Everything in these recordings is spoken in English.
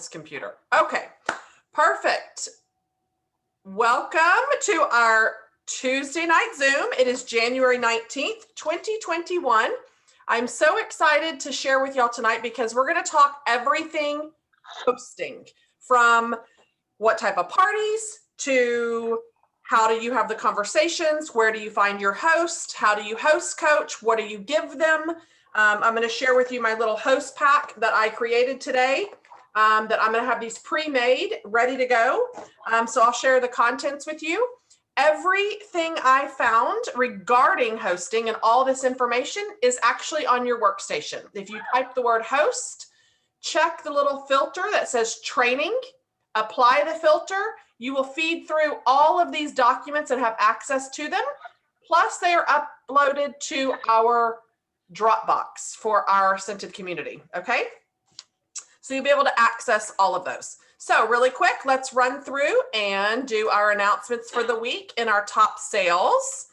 computer. Okay, perfect. Welcome to our Tuesday night Zoom. It is January 19th, 2021. I'm so excited to share with y'all tonight because we're going to talk everything hosting, from what type of parties to how do you have the conversations, where do you find your host, how do you host coach, what do you give them. I'm going to share with you my little host pack that I created today. That I'm going to have these pre-made, ready to go. So I'll share the contents with you. Everything I found regarding hosting and all this information is actually on your workstation. If you type the word host, check the little filter that says training, apply the filter, you will feed through all of these documents and have access to them. Plus they are uploaded to our Dropbox for our Scented community, okay? So you'll be able to access all of those. So really quick, let's run through and do our announcements for the week in our top sales.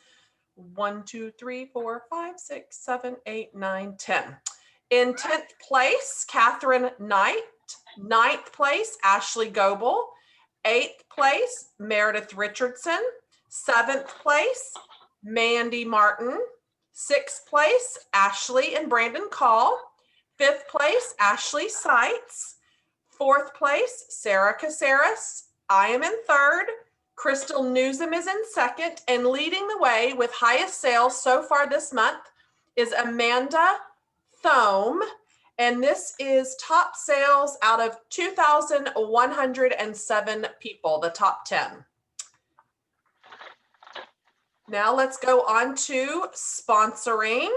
1, 2, 3, 4, 5, 6, 7, 8, 9, 10. In 10th place, Catherine Knight. 9th place, Ashley Goebel. 8th place, Meredith Richardson. 7th place, Mandy Martin. 6th place, Ashley and Brandon Call. 5th place, Ashley Seitz. 4th place, Sarah Caceres. I am in 3rd. Crystal Newsom is in 2nd. And leading the way with highest sales so far this month is Amanda Thome. And this is top sales out of 2,107 people, the top 10. Now let's go on to sponsoring.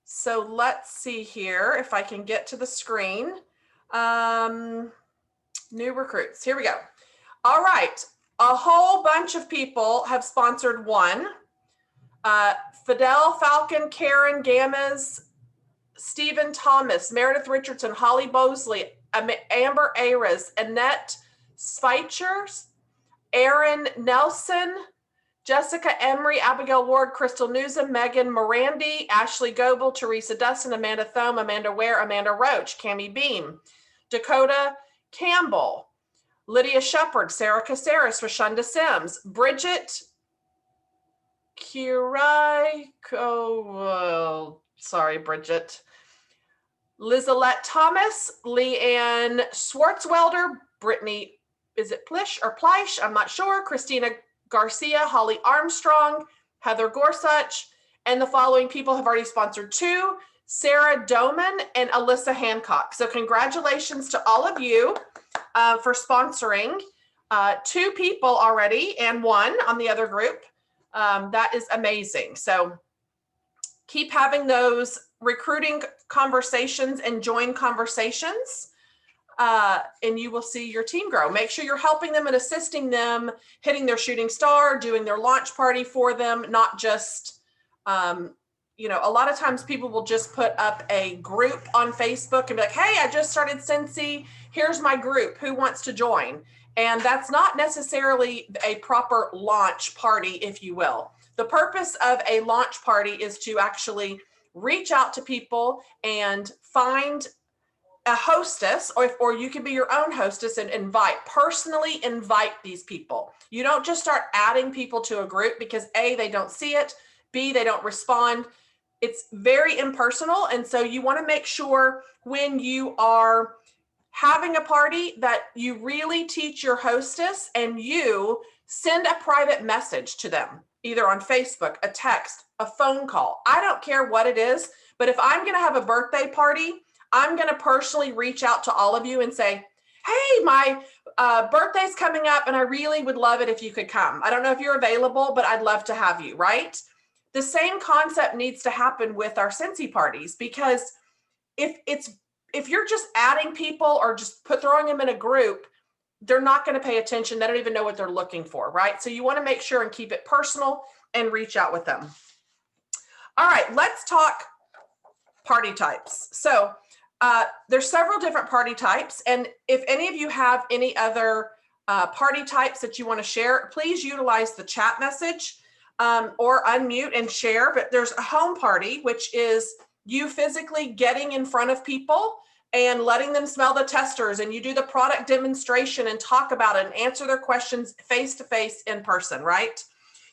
So let's see here if I can get to the screen. New recruits, here we go. All right, a whole bunch of people have sponsored one. Fidel Falcon, Karen Gammas, Stephen Thomas, Meredith Richardson, Holly Bosley, Amber Ayres, Annette Speichers, Aaron Nelson, Jessica Emery, Abigail Ward, Crystal Newsom, Megan Morandi, Ashley Goebel, Teresa Dustin, Amanda Thome, Amanda Ware, Amanda Roach, Cami Beam, Dakota Campbell, Lydia Shepard, Sarah Caceres, Rashonda Sims, Bridget sorry, Bridget, Lizalette Thomas, Leanne Swartzwelder, Brittany, is it Plish or Pleish? I'm not sure. Christina Garcia, Holly Armstrong, Heather Gorsuch, and the following people have already sponsored 2, Sarah Doman and Alyssa Hancock. So congratulations to all of you for sponsoring 2 people already and 1 on the other group. That is amazing. So keep having those recruiting conversations and join conversations. And you will see your team grow. Make sure you're helping them and assisting them, hitting their shooting star, doing their launch party for them, not just, a lot of times people will just put up a group on Facebook and be like, hey, I just started Scentsy. Here's my group. Who wants to join? And that's not necessarily a proper launch party, if you will. The purpose of a launch party is to actually reach out to people and find a hostess, or you can be your own hostess and personally invite these people. You don't just start adding people to a group because A, they don't see it, B, they don't respond. It's very impersonal. And so you want to make sure when you are having a party that you really teach your hostess and you send a private message to them, either on Facebook, a text, a phone call. I don't care what it is, but if I'm going to have a birthday party, I'm going to personally reach out to all of you and say, hey, my birthday's coming up and I really would love it if you could come. I don't know if you're available, but I'd love to have you, right? The same concept needs to happen with our Scentsy parties, because if you're just adding people or just throwing them in a group, they're not going to pay attention. They don't even know what they're looking for, right? So you want to make sure and keep it personal and reach out with them. All right, let's talk party types. So there's several different party types. And if any of you have any other party types that you want to share, please utilize the chat message or unmute and share. But there's a home party, which is you physically getting in front of people and letting them smell the testers, and you do the product demonstration and talk about it and answer their questions face-to-face in person, right?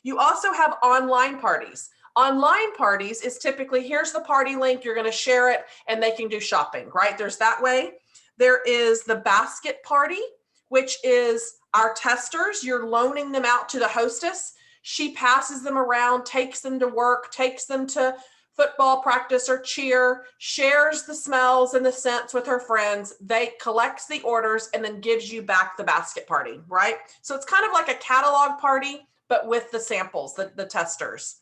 You also have online parties. Online parties is typically, here's the party link, you're going to share it and they can do shopping, right? There's that way. There is the basket party, which is our testers. You're loaning them out to the hostess. She passes them around, takes them to work, takes them to football practice or cheer, shares the smells and the scents with her friends. They collects the orders and then gives you back the basket party, right? So it's kind of like a catalog party, but with the samples, the testers.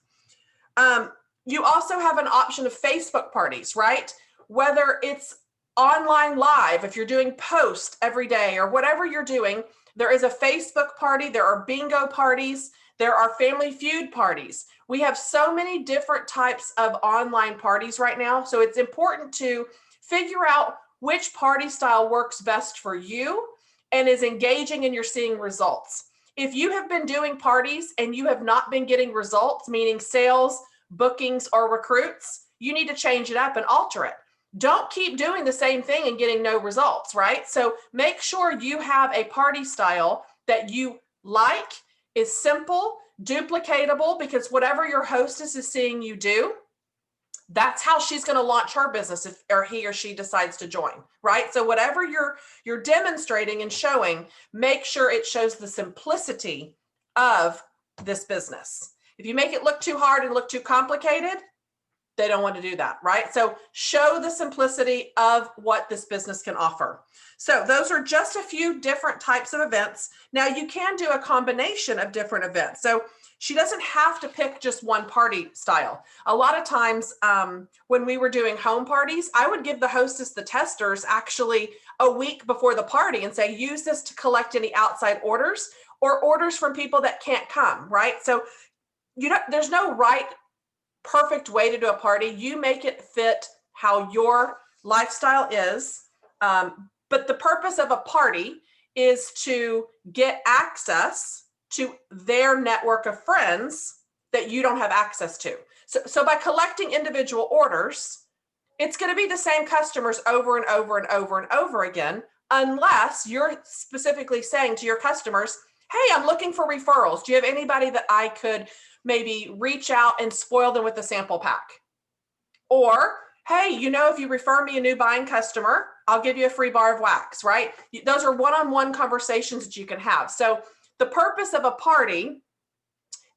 You also have an option of Facebook parties, right? Whether it's online live, if you're doing posts every day or whatever you're doing, there is a Facebook party, there are bingo parties, there are Family Feud parties. We have so many different types of online parties right now. So it's important to figure out which party style works best for you and is engaging and you're seeing results. If you have been doing parties and you have not been getting results, meaning sales, bookings, or recruits, you need to change it up and alter it. Don't keep doing the same thing and getting no results, right? So make sure you have a party style that you like, is simple, duplicatable, because whatever your hostess is seeing you do, that's how she's going to launch her business if or he or she decides to join, right? So whatever you're demonstrating and showing, make sure it shows the simplicity of this business. If you make it look too hard and look too complicated, they don't want to do that, right? So show the simplicity of what this business can offer. So those are just a few different types of events. Now you can do a combination of different events. So she doesn't have to pick just one party style. A lot of times when we were doing home parties, I would give the hostess the testers actually a week before the party and say, use this to collect any outside orders or orders from people that can't come, right? So there's no right perfect way to do a party. You make it fit how your lifestyle is. But the purpose of a party is to get access to their network of friends that you don't have access to. So by collecting individual orders, it's going to be the same customers over and over and over and over again, unless you're specifically saying to your customers, hey, I'm looking for referrals. Do you have anybody that I could maybe reach out and spoil them with a sample pack? Or, hey, if you refer me a new buying customer, I'll give you a free bar of wax, right? Those are one-on-one conversations that you can have. So the purpose of a party,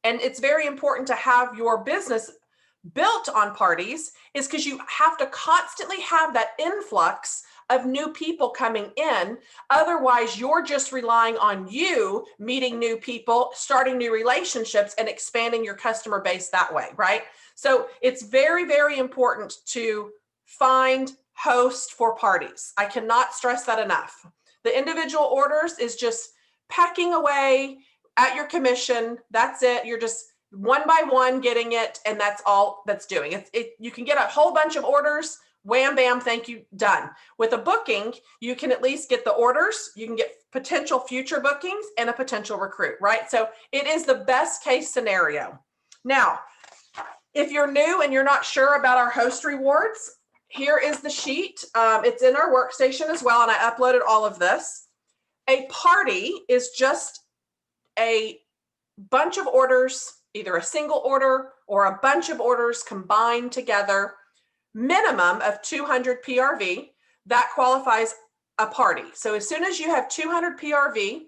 and it's very important to have your business built on parties, is because you have to constantly have that influx of new people coming in. Otherwise, you're just relying on you meeting new people, starting new relationships, and expanding your customer base that way, right? So it's very, very important to find hosts for parties. I cannot stress that enough. The individual orders is just pecking away at your commission. That's it. You're just one by one getting it, and that's all that's doing it. You can get a whole bunch of orders, wham, bam, thank you, done. With a booking, you can at least get the orders, you can get potential future bookings and a potential recruit, right? So it is the best case scenario. Now, if you're new and you're not sure about our host rewards, here is the sheet. It's in our workstation as well, and I uploaded all of this. A party is just a bunch of orders, either a single order or a bunch of orders combined together, minimum of 200 PRV. That qualifies a party. So as soon as you have 200 PRV,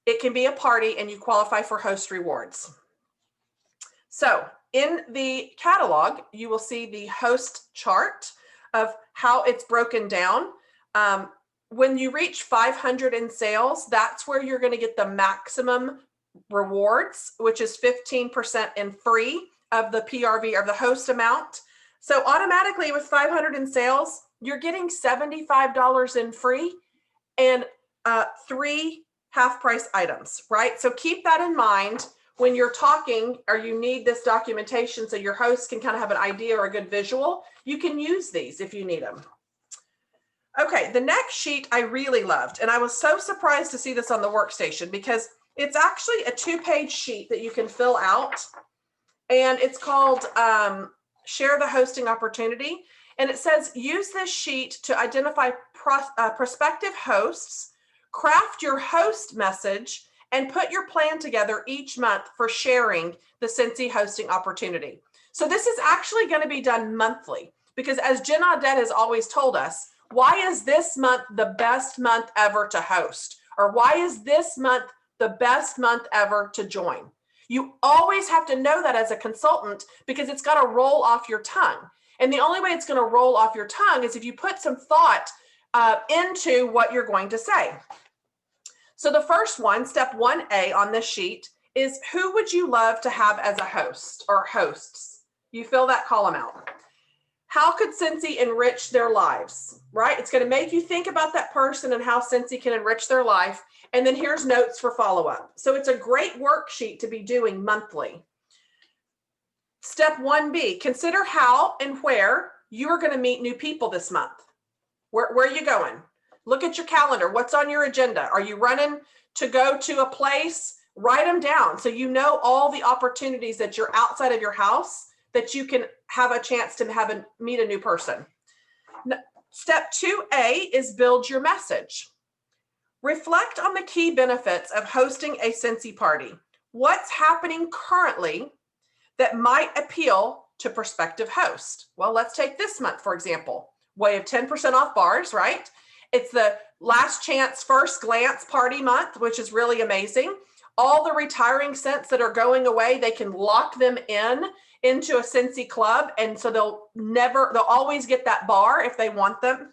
it can be a party and you qualify for host rewards. So in the catalog, you will see the host chart of how it's broken down. When you reach 500 in sales, that's where you're going to get the maximum rewards, which is 15% in free of the PRV or the host amount. So automatically with 500 in sales, you're getting $75 in free and 3 half-price items, right? So keep that in mind when you're talking or you need this documentation so your host can kind of have an idea or a good visual. You can use these if you need them. Okay, the next sheet I really loved, and I was so surprised to see this on the workstation because it's actually a 2-page sheet that you can fill out, and it's called Share the Hosting Opportunity. And it says, use this sheet to identify prospective hosts, craft your host message, and put your plan together each month for sharing the Scentsy hosting opportunity. So this is actually going to be done monthly, because as Jen Audette has always told us, why is this month the best month ever to host? Or why is this month the best month ever to join? You always have to know that as a consultant, because it's got to roll off your tongue. And the only way it's going to roll off your tongue is if you put some thought into what you're going to say. So the first one, step 1A on this sheet, is who would you love to have as a host or hosts? You fill that column out. How could Scentsy enrich their lives, right? It's going to make you think about that person and how Scentsy can enrich their life. And then here's notes for follow-up. So it's a great worksheet to be doing monthly. Step 1B, consider how and where you are going to meet new people this month. Where are you going? Look at your calendar. What's on your agenda? Are you running to go to a place? Write them down so you know all the opportunities that you're outside of your house that you can have a chance to meet a new person. Step 2A is build your message. Reflect on the key benefits of hosting a Scentsy party. What's happening currently that might appeal to prospective hosts? Well, let's take this month, for example. We have 10% off bars, right? It's the last chance first glance party month, which is really amazing. All the retiring scents that are going away, they can lock them into a Scentsy club. And so they'll always get that bar if they want them.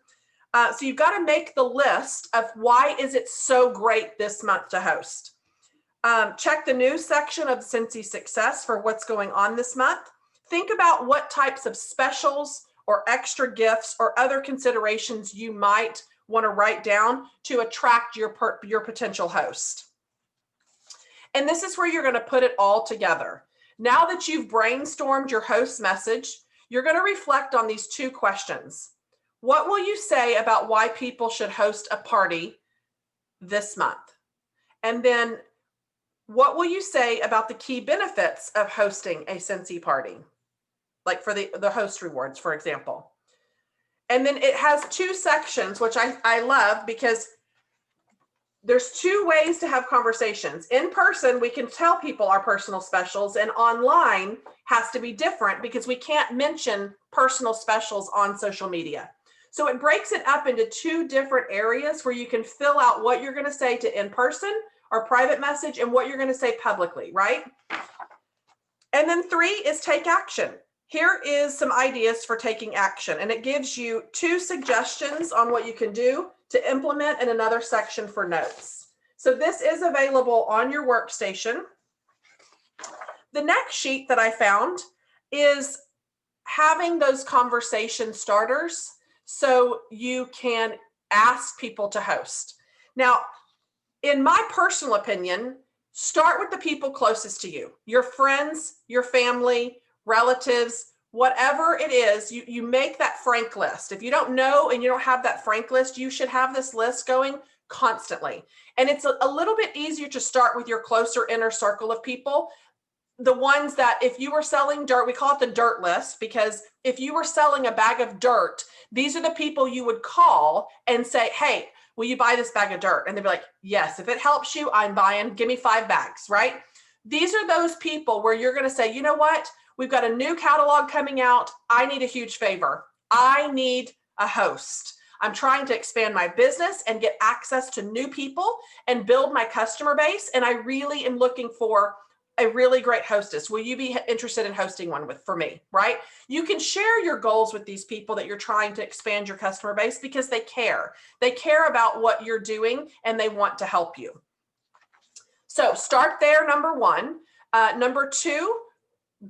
So you've got to make the list of why is it so great this month to host. Check the news section of Scentsy Success for what's going on this month. Think about what types of specials or extra gifts or other considerations you might want to write down to attract your potential host. And this is where you're going to put it all together. Now that you've brainstormed your host message, you're going to reflect on these two questions. What will you say about why people should host a party this month? And then what will you say about the key benefits of hosting a Scentsy party? Like for the host rewards, for example. And then it has two sections, which I love, because there's two ways to have conversations. In person, we can tell people our personal specials, and online has to be different because we can't mention personal specials on social media. So it breaks it up into two different areas where you can fill out what you're going to say to in person or private message and what you're going to say publicly, right? And then 3 is take action. Here is some ideas for taking action, and it gives you 2 suggestions on what you can do to implement in another section for notes. So this is available on your workstation. The next sheet that I found is having those conversation starters so you can ask people to host. Now, in my personal opinion, start with the people closest to you, your friends, your family, relatives, whatever it is, you make that frank list. If you don't know and you don't have that frank list, you should have this list going constantly. And it's a little bit easier to start with your closer inner circle of people. The ones that if you were selling dirt, we call it the dirt list, because if you were selling a bag of dirt, these are the people you would call and say, hey, will you buy this bag of dirt? And they'd be like, yes, if it helps you, I'm buying, give me 5 bags, right? These are those people where you're going to say, you know what? We've got a new catalog coming out. I need a huge favor. I need a host. I'm trying to expand my business and get access to new people and build my customer base. And I really am looking for a really great hostess. Will you be interested in hosting one for me, right? You can share your goals with these people that you're trying to expand your customer base because they care. They care about what you're doing and they want to help you. So start there, number 1. Number 2,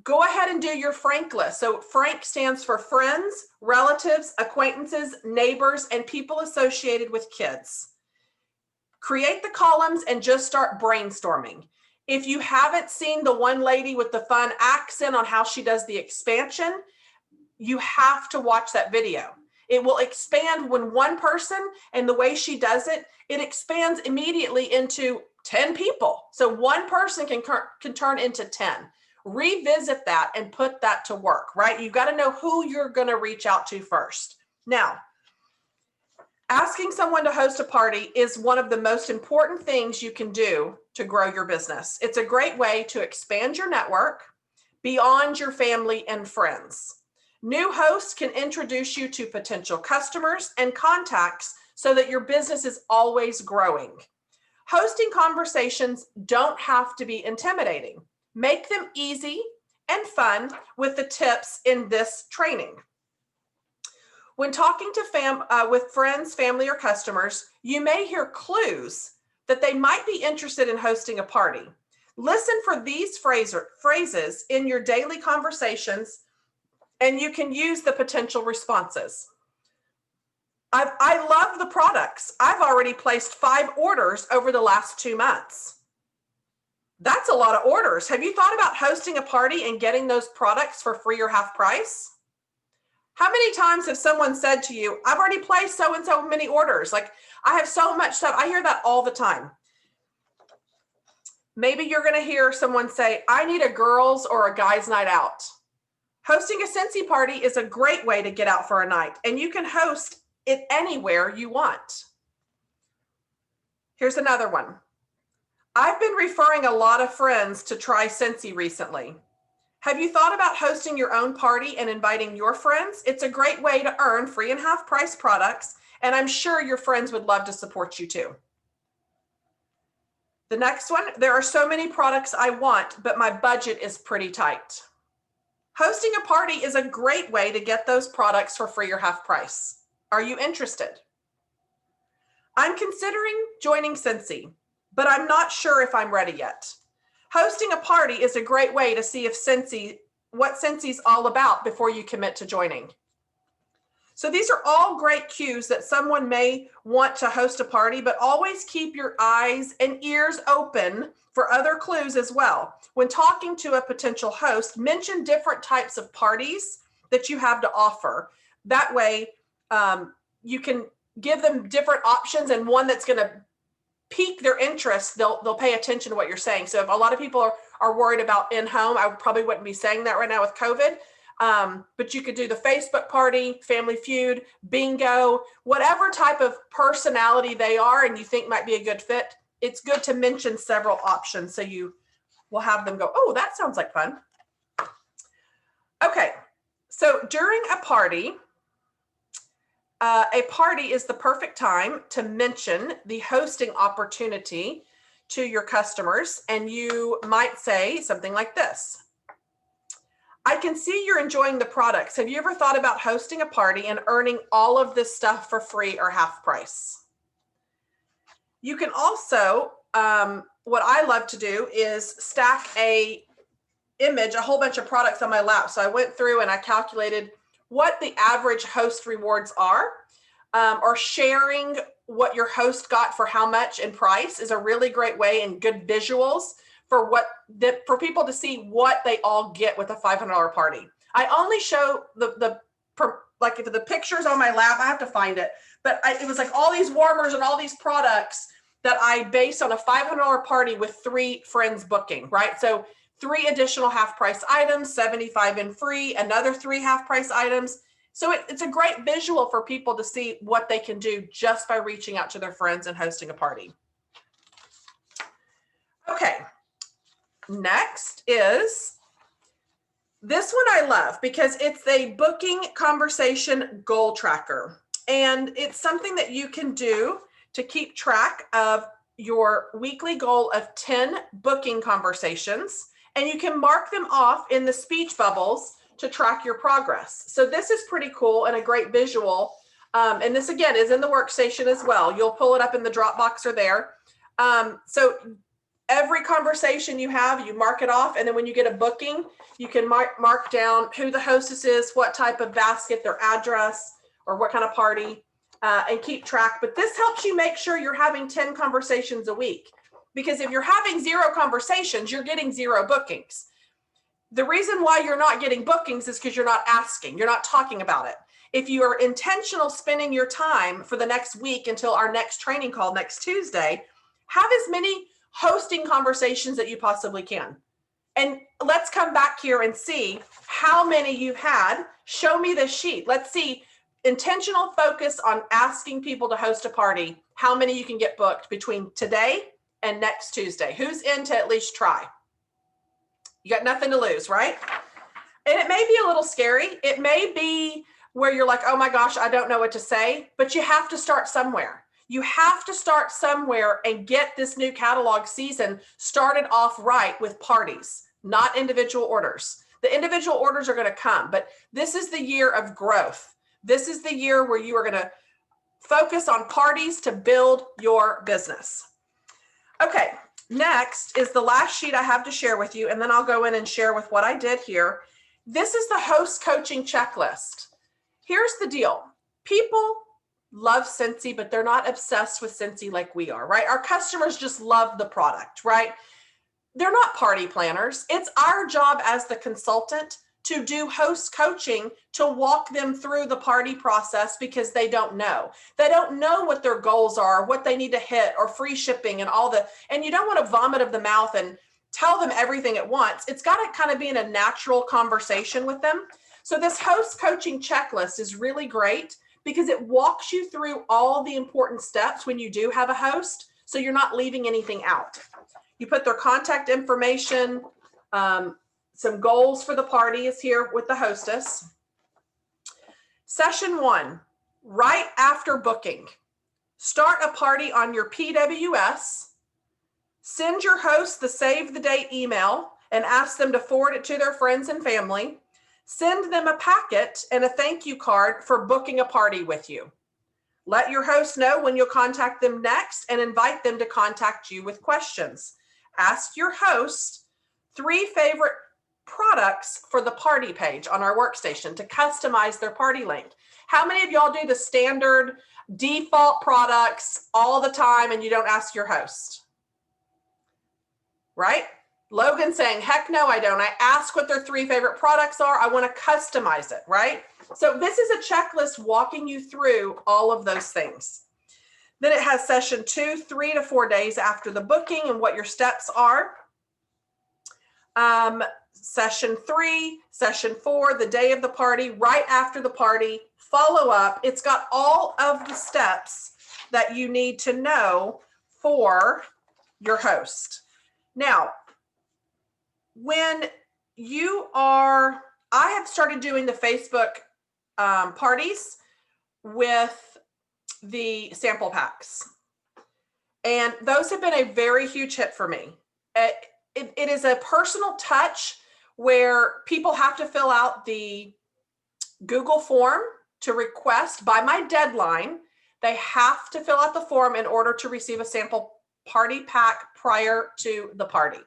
go ahead and do your frank list. So frank stands for friends, relatives, acquaintances, neighbors, and people associated with kids. Create the columns and just start brainstorming. If you haven't seen the one lady with the fun accent on how she does the expansion, you have to watch that video. It will expand when one person, and the way she does it, it expands immediately into 10 people. So one person can turn into 10. revisit that and put that to work, right? You've got to know who you're going to reach out to first. Now, asking someone to host a party is one of the most important things you can do to grow your business. It's a great way to expand your network beyond your family and friends. New hosts can introduce you to potential customers and contacts so that your business is always growing. Hosting conversations don't have to be intimidating. Make them easy and fun with the tips in this training. When talking to with friends, family, or customers, you may hear clues that they might be interested in hosting a party. Listen for these phrases in your daily conversations, and you can use the potential responses. I love the products. I've already placed 5 orders over the last 2 months. That's a lot of orders. Have you thought about hosting a party and getting those products for free or half price? How many times have someone said to you, I've already placed so and so many orders. Like, I have so much stuff. I hear that all the time. Maybe you're going to hear someone say, I need a girls or a guys night out. Hosting a Scentsy party is a great way to get out for a night, and you can host it anywhere you want. Here's another one. I've been referring a lot of friends to try Scentsy recently. Have you thought about hosting your own party and inviting your friends? It's a great way to earn free and half price products, and I'm sure your friends would love to support you too. The next one, there are so many products I want, but my budget is pretty tight. Hosting a party is a great way to get those products for free or half price. Are you interested? I'm considering joining Scentsy, but I'm not sure if I'm ready yet. Hosting a party is a great way to see if what Scentsy's all about before you commit to joining. So these are all great cues that someone may want to host a party, but always keep your eyes and ears open for other clues as well. When talking to a potential host, mention different types of parties that you have to offer. That way, you can give them different options, and one that's going to pique their interest, they'll pay attention to what you're saying. So if a lot of people are worried about in-home, I probably wouldn't be saying that right now with COVID. But you could do the Facebook party, Family Feud, bingo, whatever type of personality they are and you think might be a good fit. It's good to mention several options so you will have them go, oh, that sounds like fun. Okay, so during a party is the perfect time to mention the hosting opportunity to your customers, and you might say something like this. I can see you're enjoying the products. Have you ever thought about hosting a party and earning all of this stuff for free or half price? You can also, what I love to do is stack a whole bunch of products on my lap. So I went through and I calculated what the average host rewards are, or sharing what your host got for how much in price is a really great way, and good visuals for people to see what they all get with a $500 party. I only show like if the pictures on my lap, I have to find it, but it was like all these warmers and all these products that I based on a $500 party with 3 friends booking, right? So 3 additional half price items, 75 in free, another 3 half price items. So it's a great visual for people to see what they can do just by reaching out to their friends and hosting a party. Okay, next is this one I love because it's a booking conversation goal tracker. And it's something that you can do to keep track of your weekly goal of 10 booking conversations. And you can mark them off in the speech bubbles to track your progress. So this is pretty cool and a great visual. And this again is in the workstation as well. You'll pull it up in the Dropbox or there. So every conversation you have, you mark it off. And then when you get a booking, you can mark down who the hostess is, what type of basket, their address, or what kind of party, and keep track. But this helps you make sure you're having 10 conversations a week. Because if you're having 0 conversations, you're getting 0 bookings. The reason why you're not getting bookings is because you're not asking, you're not talking about it. If you are intentional spending your time for the next week until our next training call next Tuesday, have as many hosting conversations that you possibly can. And let's come back here and see how many you've had. Show me the sheet. Let's see, intentional focus on asking people to host a party. How many you can get booked between today and next Tuesday? Who's in to at least try? You got nothing to lose, right? And it may be a little scary. It may be where you're like, oh my gosh, I don't know what to say, but you have to start somewhere. You have to start somewhere and get this new catalog season started off right with parties, not individual orders. The individual orders are going to come, but this is the year of growth. This is the year where you are going to focus on parties to build your business. Okay, next is the last sheet I have to share with you, and then I'll go in and share with what I did here. This is the host coaching checklist. Here's the deal. People love Scentsy, but they're not obsessed with Scentsy like we are, right? Our customers just love the product, right? They're not party planners. It's our job as the consultant to do host coaching to walk them through the party process because they don't know. They don't know what their goals are, what they need to hit, or free shipping and and you don't want to vomit of the mouth and tell them everything at once. It's got to kind of be in a natural conversation with them. So this host coaching checklist is really great because it walks you through all the important steps when you do have a host, so you're not leaving anything out. You put their contact information, some goals for the party is here with the hostess. Session 1, right after booking. Start a party on your PWS. Send your host the save the date email and ask them to forward it to their friends and family. Send them a packet and a thank you card for booking a party with you. Let your host know when you'll contact them next and invite them to contact you with questions. Ask your host 3 favorite products for the party page on our workstation to customize their party link. How many of y'all do the standard default products all the time and you don't ask your host? Right? Logan saying, heck no, I don't. I ask what their 3 favorite products are. I want to customize it, right? So this is a checklist walking you through all of those things. Then it has session 2, 3 to 4 days after the booking and what your steps are. Session 3, session 4, the day of the party, right after the party, follow up. It's got all of the steps that you need to know for your host. Now, when I have started doing the Facebook parties with the sample packs, and those have been a very huge hit for me. It is a personal touch where people have to fill out the Google form to request by my deadline. They have to fill out the form in order to receive a sample party pack prior to the party.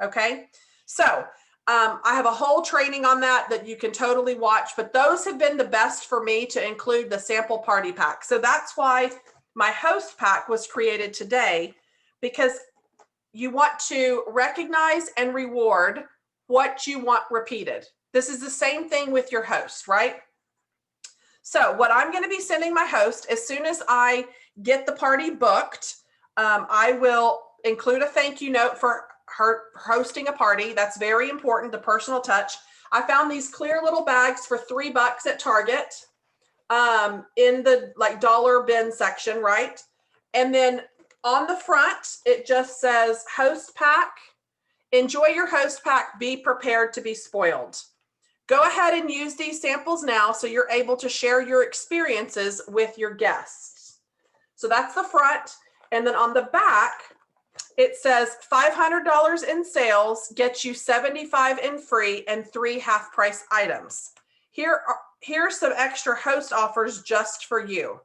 Okay. So I have a whole training on that you can totally watch, but those have been the best for me to include the sample party pack. So that's why my host pack was created today, because you want to recognize and reward what you want repeated. This is the same thing with your host, right? So what I'm going to be sending my host, as soon as I get the party booked, I will include a thank you note for her hosting a party. That's very important, the personal touch. I found these clear little bags for $3 at Target in the dollar bin section, right? And then on the front, it just says host pack. Enjoy your host pack. Be prepared to be spoiled. Go ahead and use these samples now so you're able to share your experiences with your guests. So that's the front. And then on the back, it says $500 in sales gets you $75 in free and 3 half-price items. Here's some extra host offers just for you.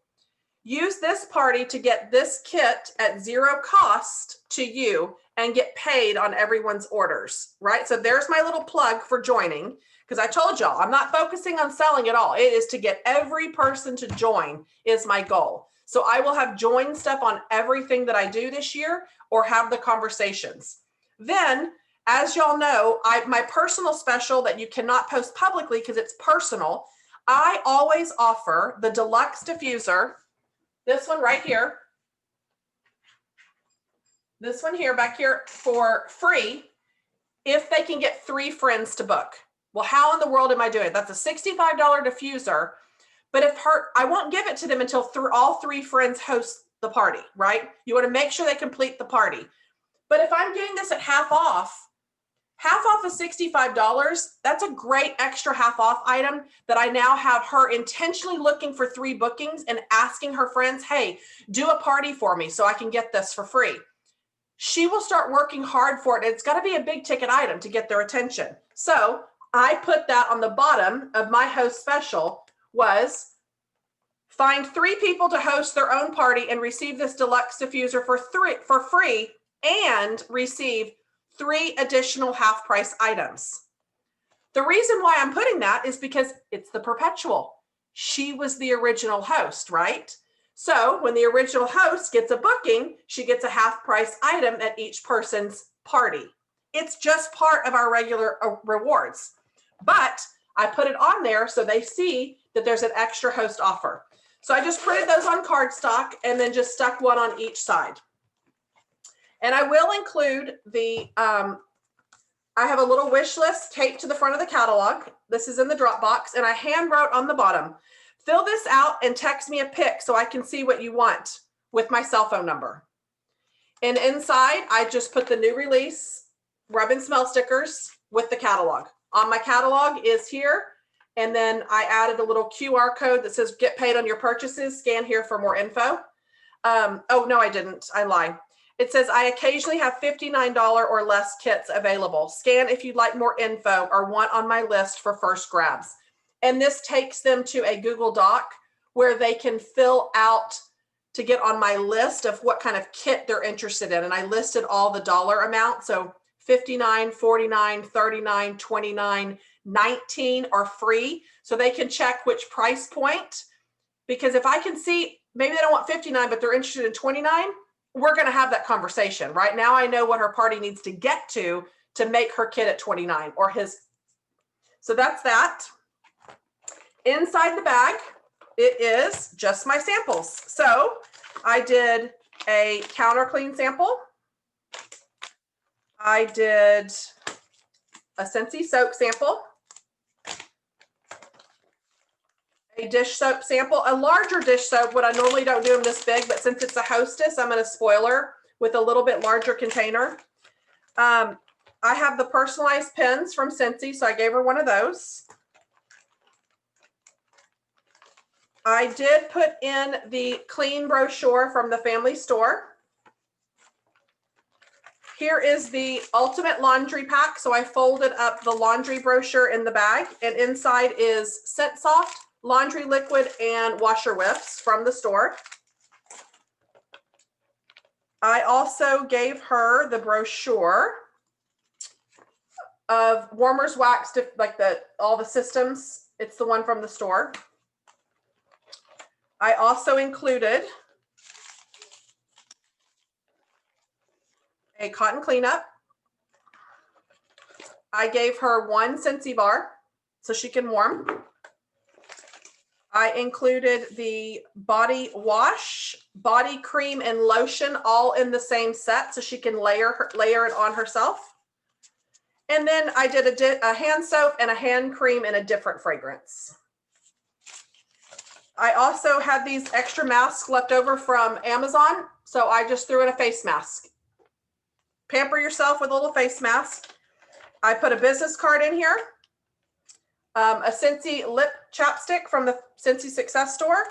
Use this party to get this kit at 0 cost to you and get paid on everyone's orders, right? So there's my little plug for joining, because I told y'all I'm not focusing on selling at all. It is to get every person to join is my goal. So I will have join stuff on everything that I do this year, or have the conversations. Then, as y'all know, my personal special that you cannot post publicly because it's personal, I always offer the deluxe diffuser, this one right here, this one here back here, for free if they can get 3 friends to book. Well, how in the world am I doing it? That's a $65 diffuser. But if I won't give it to them until all 3 friends host the party, right? You want to make sure they complete the party. But if I'm getting this at half off is $65. That's a great extra half off item that I now have her intentionally looking for 3 bookings and asking her friends, hey, do a party for me so I can get this for free. She will start working hard for it. It's got to be a big ticket item to get their attention. So I put that on the bottom of my host special was find 3 people to host their own party and receive this deluxe diffuser for free and receive 3 additional half price items. The reason why I'm putting that is because it's the perpetual. She was the original host, right? So when the original host gets a booking, she gets a half price item at each person's party. It's just part of our regular rewards. But I put it on there so they see that there's an extra host offer. So I just printed those on cardstock and then just stuck one on each side. And I will include I have a little wish list taped to the front of the catalog. This is in the Dropbox, and I hand wrote on the bottom, fill this out and text me a pic so I can see what you want with my cell phone number. And inside, I just put the new release rub and smell stickers with the catalog. On my catalog is here. And then I added a little QR code that says get paid on your purchases. Scan here for more info. Oh, no, I didn't. I lied. It says I occasionally have $59 or less kits available. Scan if you'd like more info or want on my list for first grabs. And this takes them to a Google Doc where they can fill out to get on my list of what kind of kit they're interested in. And I listed all the dollar amount. So 59, 49, 39, 29, 19 are free. So they can check which price point. Because if I can see, maybe they don't want 59, but they're interested in 29, we're going to have that conversation. Right now, I know what her party needs to get to make her kit at 29 or his. So that's that. Inside the bag, it is just my samples. So I did a counter clean sample. I did a Scentsy soap sample. A dish soap sample, a larger dish soap. What I normally don't do them this big, but since it's a hostess, I'm going to spoil her with a little bit larger container. I have the personalized pens from Scentsy, so I gave her one of those. I did put in the clean brochure from the family store. Here is the ultimate laundry pack. So I folded up the laundry brochure in the bag, and inside is Scent Soft, laundry liquid, and washer whiffs from the store. I also gave her the brochure of Warmer's Wax, like all the systems. It's the one from the store. I also included a cotton cleanup. I gave her one Scentsy bar so she can warm. I included the body wash, body cream, and lotion all in the same set so she can layer it on herself. And then I did a hand soap and a hand cream in a different fragrance. I also had these extra masks left over from Amazon, so I just threw in a face mask. Pamper yourself with a little face mask. I put a business card in here. A Scentsy lip chapstick from the Scentsy Success Store.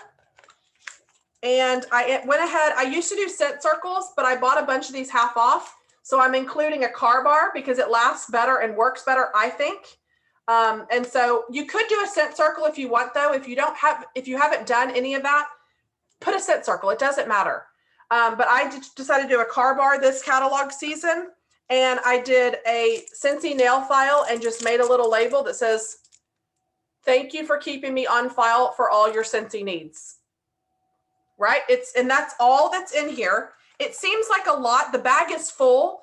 And I went ahead, I used to do scent circles, but I bought a bunch of these half off. So I'm including a car bar because it lasts better and works better, I think. And so you could do a scent circle if you want, though. If you haven't done any of that, put a scent circle. It doesn't matter. But I decided to do a car bar this catalog season. And I did a Scentsy nail file and just made a little label that says, thank you for keeping me on file for all your Scentsy needs. Right? And that's all that's in here. It seems like a lot. The bag is full,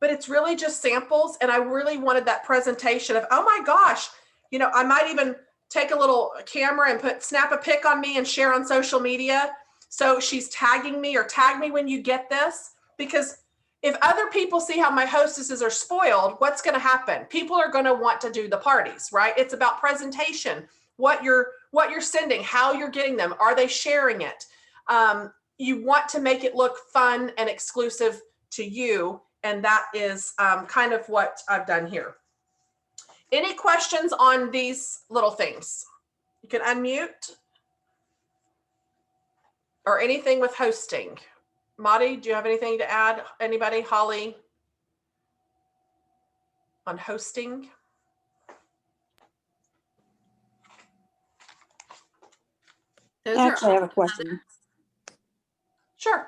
but it's really just samples. And I really wanted that presentation of, oh my gosh, I might even take a little camera and snap a pic on me and share on social media. So she's tagging me or tag me when you get this, because if other people see how my hostesses are spoiled, what's going to happen? People are going to want to do the parties, right? It's about presentation, what you're sending, how you're getting them. Are they sharing it? You want to make it look fun and exclusive to you. And that is kind of what I've done here. Any questions on these little things? You can unmute. Or anything with hosting. Madi, do you have anything to add? Anybody? Holly? On hosting? Actually, I have a question. Sure.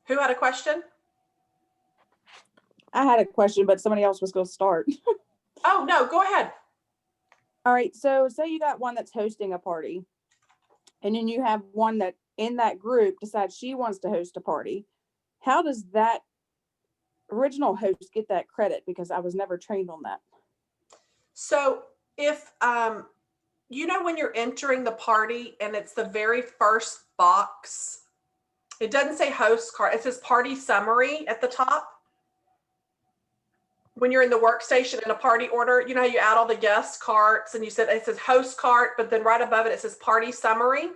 Who had a question? I had a question, but somebody else was going to start. Oh, no, go ahead. All right. So say you got one that's hosting a party, and then you have one that in that group decides she wants to host a party. How does that original host get that credit? Because I was never trained on that. So if, you know, when you're entering the party and it's the very first box, it doesn't say host card, it says party summary at the top. When you're in the workstation in a party order, you know how you add all the guest carts and you said it says host cart, but then right above it, it says party summary.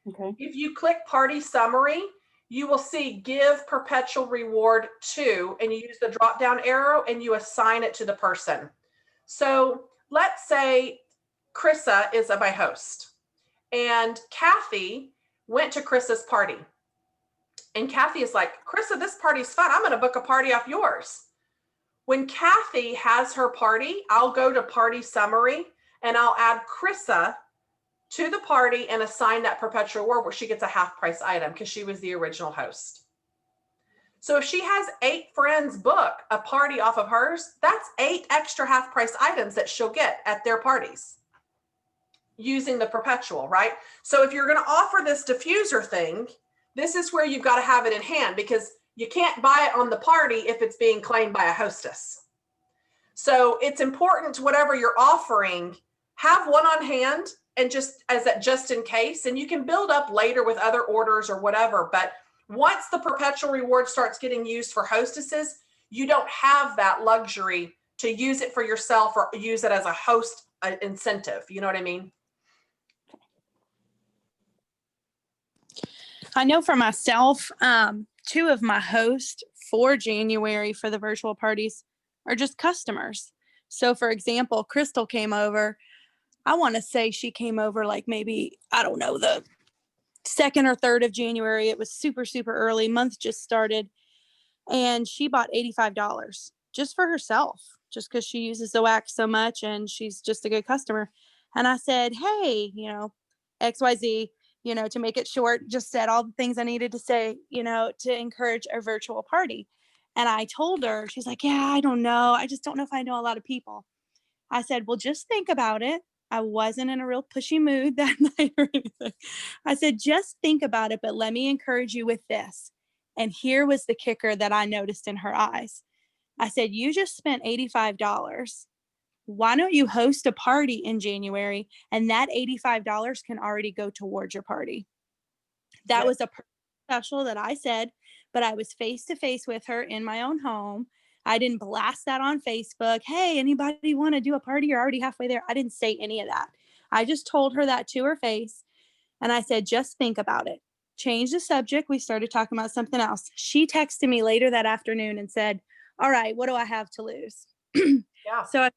Okay. If you click party summary, you will see give perpetual reward to, and you use the drop down arrow and you assign it to the person. So let's say Krissa is my host and Kathy went to Krissa's party. And Kathy is like, Krissa, this party's fun. I'm going to book a party off yours. When Kathy has her party, I'll go to party summary and I'll add Krissa to the party and assign that perpetual reward where she gets a half price item because she was the original host. So if she has 8 friends book a party off of hers, that's 8 extra half price items that she'll get at their parties using the perpetual, right? So if you're going to offer this diffuser thing, this is where you've got to have it in hand because you can't buy it on the party if it's being claimed by a hostess. So it's important, whatever you're offering, have one on hand and just as that just in case, and you can build up later with other orders or whatever. But once the perpetual reward starts getting used for hostesses, you don't have that luxury to use it for yourself or use it as a host incentive. You know what I mean? I know for myself, 2 of my hosts for January for the virtual parties are just customers. So for example, Crystal came over. I want to say she came over like maybe, I don't know, the 2nd or 3rd of January. It was super, super early. Month just started. And she bought $85 just for herself, just because she uses the wax so much and she's just a good customer. And I said, hey, you know, XYZ, you know, to make it short, just said all the things I needed to say, you know, to encourage a virtual party. And I told her, she's like, yeah, I don't know. I just don't know if I know a lot of people. I said, well, just think about it. I wasn't in a real pushy mood that night or anything. I said, just think about it, but let me encourage you with this. And here was the kicker that I noticed in her eyes. I said, you just spent $85. Why don't you host a party in January and that $85 can already go towards your party? That was a special that I said, but I was face to face with her in my own home. I didn't blast that on Facebook. Hey, anybody want to do a party? You're already halfway there. I didn't say any of that. I just told her that to her face. And I said, just think about it. Change the subject. We started talking about something else. She texted me later that afternoon and said, all right, what do I have to lose? Yeah. So I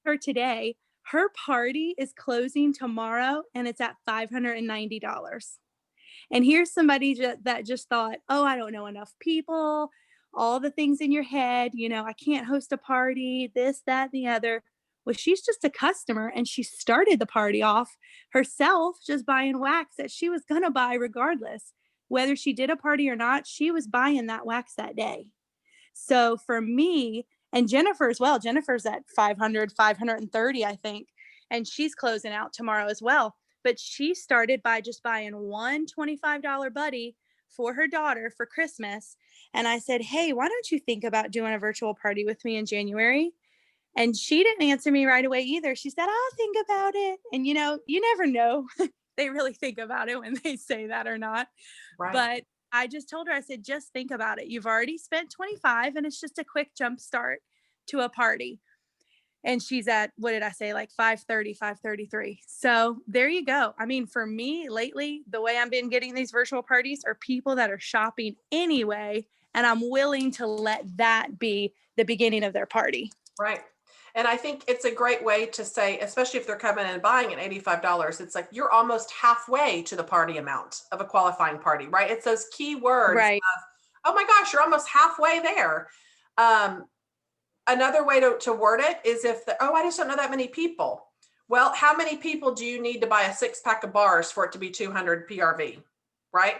her today, her party is closing tomorrow and it's at $590. And here's somebody that just thought, oh, I don't know enough people, all the things in your head, you know, I can't host a party, this, that, the other. Well, she's just a customer and she started the party off herself, just buying wax that she was going to buy regardless. Whether she did a party or not, she was buying that wax that day. So for me, and Jennifer as well, Jennifer's at 530, I think, and she's closing out tomorrow as well. But she started by just buying one $25 buddy for her daughter for Christmas. And I said, hey, why don't you think about doing a virtual party with me in January? And she didn't answer me right away either. She said, I'll think about it. And you never know they really think about it when they say that or not. Right. But I just told her, I said, just think about it. You've already spent 25 and it's just a quick jump start to a party. And she's at, what did I say? Like 5:30, 5:33. So there you go. I mean, for me lately, the way I've been getting these virtual parties are people that are shopping anyway. And I'm willing to let that be the beginning of their party. Right. And I think it's a great way to say, especially if they're coming and buying at $85, it's like you're almost halfway to the party amount of a qualifying party, right? It's those key words Right. of, oh my gosh, you're almost halfway there. Another way to word it is if I just don't know that many people. Well, how many people do you need to buy a 6-pack of bars for it to be 200 PRV, right?